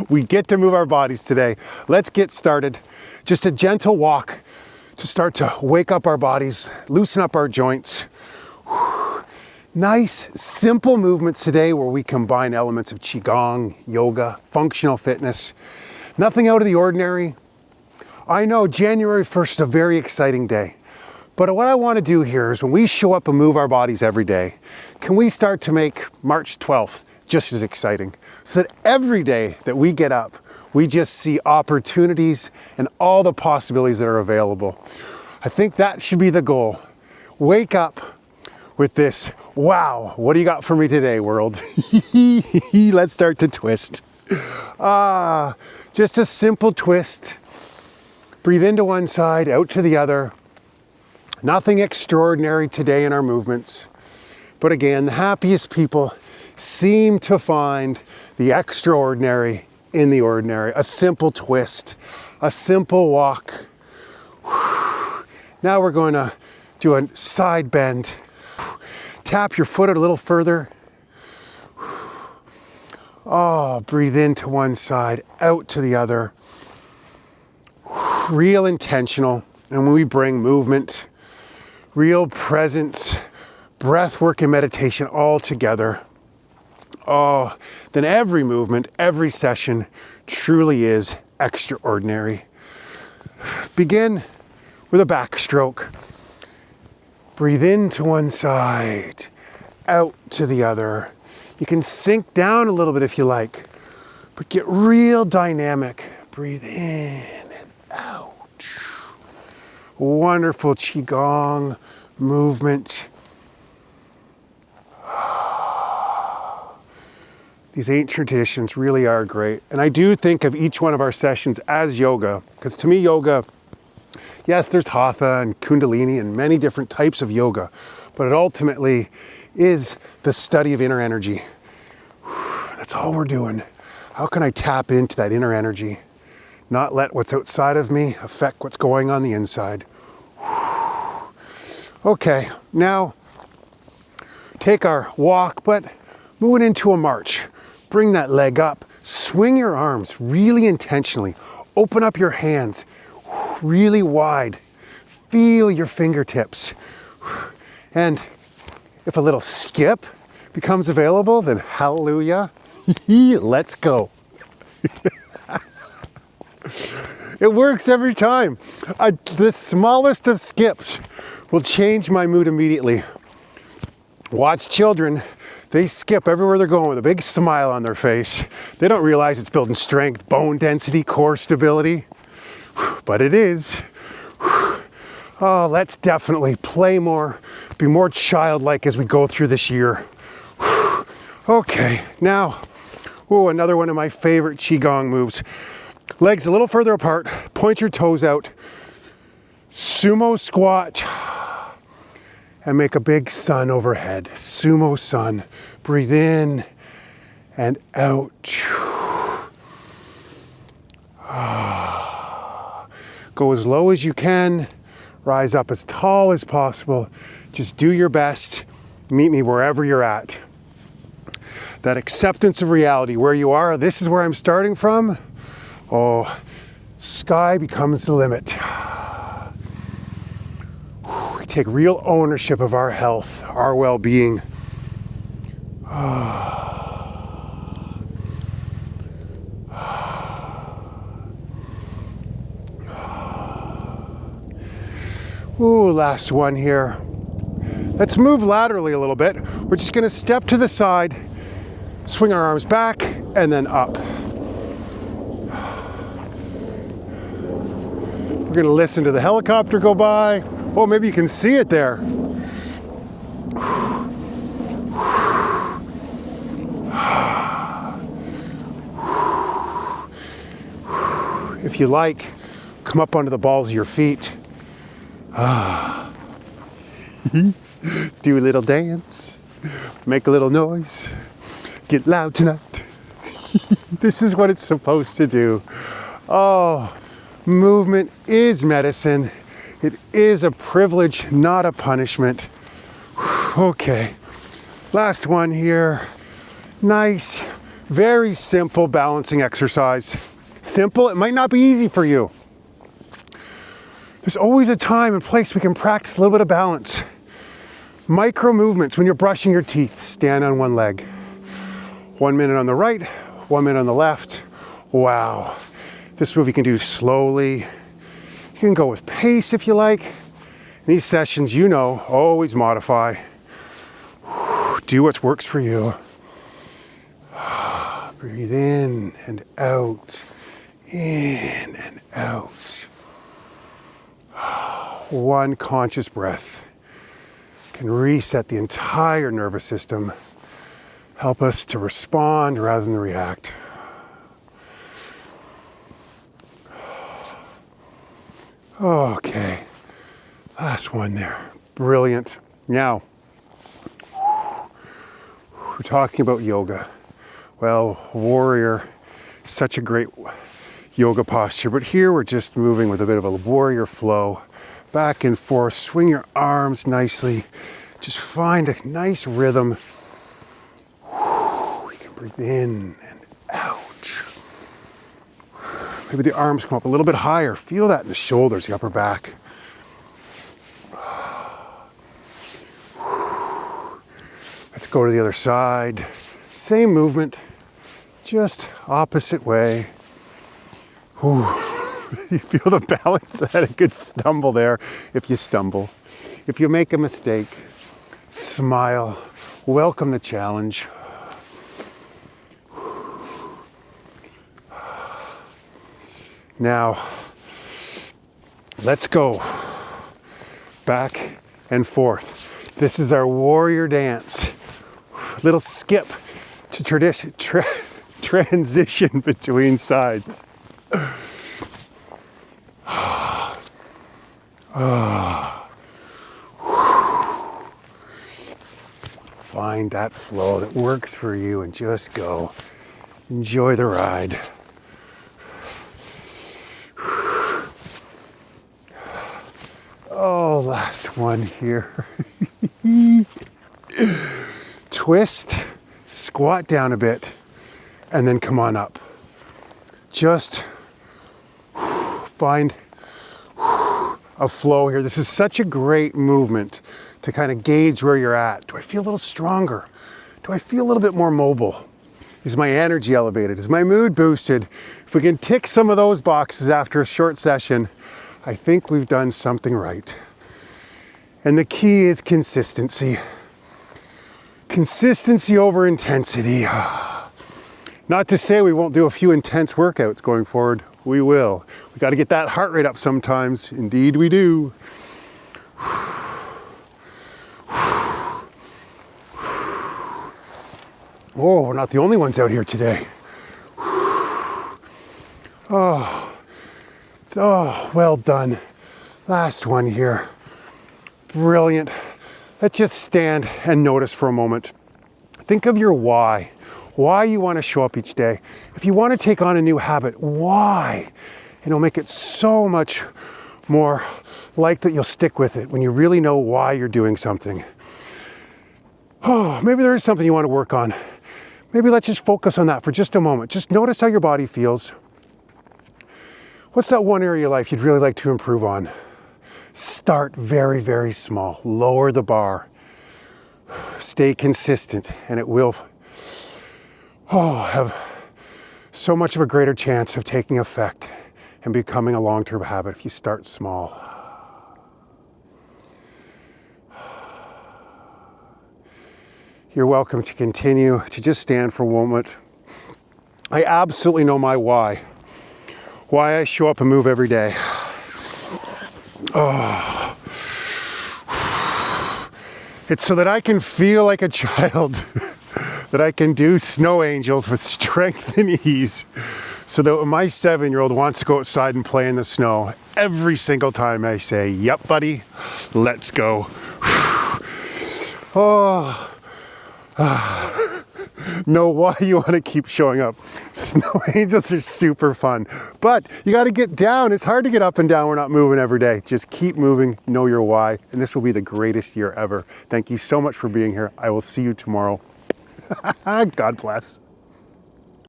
We get to move our bodies today. Let's get started. Just a gentle walk to start to wake up our bodies, loosen up our joints. Nice, simple movements today where we combine elements of qigong, yoga, functional fitness. Nothing out of the ordinary. I know January 1st is a very exciting day. But what I want to do here is when we show up and move our bodies every day, can we start to make March 12th just as exciting? So that every day that we get up, we just see opportunities and all the possibilities that are available. I think that should be the goal. Wake up with this, wow, what do you got for me today, world? Let's start to twist. Just a simple twist. Breathe into one side, out to the other. Nothing extraordinary today in our movements. But again, the happiest people seem to find the extraordinary in the ordinary. A simple twist, a simple walk. Now we're going to do a side bend. Tap your foot a little further. Breathe into one side, out to the other. Real intentional. And when we bring movement, real presence, breath work and meditation all together, then every movement, every session truly is extraordinary. Begin with a backstroke. Breathe into one side, out to the other. You can sink down a little bit if you like, but get real dynamic. Breathe in and out. Wonderful qigong movement. These ancient traditions really are great. And I do think of each one of our sessions as yoga, because to me yoga, yes, there's hatha and kundalini and many different types of yoga, but it ultimately is the study of inner energy. That's all we're doing. How can I tap into that inner energy? Not let what's outside of me affect what's going on the inside. Okay, now take our walk, but move it into a march. Bring that leg up, swing your arms really intentionally. Open up your hands really wide. Feel your fingertips. And if a little skip becomes available, then hallelujah, let's go. It works every time. The smallest of skips will change my mood immediately. Watch children, they skip everywhere they're going with a big smile on their face. They don't realize it's building strength, bone density, core stability, but it is. Let's definitely play more, be more childlike as we go through this year. Okay, now, another one of my favorite qigong moves. Legs a little further apart, point your toes out, sumo squat, and make a big sun overhead. Sumo sun. Breathe in and out. Go as low as you can, rise up as tall as possible. Just do your best. Meet me wherever you're at. That acceptance of reality, where you are, this is where I'm starting from. Sky becomes the limit. We take real ownership of our health, our well-being. Last one here. Let's move laterally a little bit. We're just going to step to the side, swing our arms back, and then up. We're going to listen to the helicopter go by. Maybe you can see it there. If you like, come up onto the balls of your feet. Do a little dance. Make a little noise. Get loud tonight. This is what it's supposed to do. Movement is medicine. It is a privilege, not a punishment. Okay, last one here. Nice, Very simple balancing exercise. Simple, it might not be easy for you. There's always a time and place we can practice a little bit of balance. Micro movements when you're brushing your teeth. Stand on one leg. 1 minute on the right, 1 minute on the left. Wow. This move you can do slowly. You can go with pace if you like. In these sessions, you know, always modify. Do what works for you. Breathe in and out. In and out. One conscious breath can reset the entire nervous system, help us to respond rather than react. Okay, last one there. Brilliant. Now, we're talking about yoga. Well, warrior, such a great yoga posture, but here we're just moving with a bit of a warrior flow. Back and forth, swing your arms nicely. Just find a nice rhythm. You can breathe in and out. Maybe the arms come up a little bit higher. Feel that in the shoulders, the upper back. Let's go to the other side. Same movement, just opposite way. You feel the balance. I had a good stumble there. If you stumble, if you make a mistake, smile, welcome the challenge. Now, let's go back and forth. This is our warrior dance. Little skip to transition between sides. Find that flow that works for you and just go. Enjoy the ride. Oh, last one here. Twist, squat down a bit, and then come on up. Just find a flow here. This is such a great movement to kind of gauge where you're at. Do I feel a little stronger? Do I feel a little bit more mobile? Is my energy elevated? Is my mood boosted? If we can tick some of those boxes after a short session, I think we've done something right. And the key is consistency. Consistency over intensity. Not to say we won't do a few intense workouts going forward. We will. We got to get that heart rate up sometimes. Indeed we do. Oh, we're not the only ones out here today. Oh, well done. Last one here. Brilliant. Let's just stand and notice for a moment. Think of your why you want to show up each day. If you want to take on a new habit, why? And it'll make it so much more like that you'll stick with it when you really know why you're doing something. Oh, maybe there is something you want to work on. Maybe let's just focus on that for just a moment. Just notice how your body feels. What's that one area of your life you'd really like to improve on? Start very, very small. Lower the bar. Stay consistent, and it will have so much of a greater chance of taking effect and becoming a long-term habit if you start small. You're welcome to continue to just stand for a moment. I absolutely know my why I show up and move every day. Oh. It's so that I can feel like a child, that I can do snow angels with strength and ease, so that when my 7-year-old wants to go outside and play in the snow, every single time I say, "Yep, buddy, let's go." Oh. Know why you want to keep showing up. Snow angels are super fun, but you got to get down. It's hard to get up and down. We're not moving every day. Just keep moving, know your why, and this will be the greatest year ever. Thank you so much for being here. I will see you tomorrow. God bless.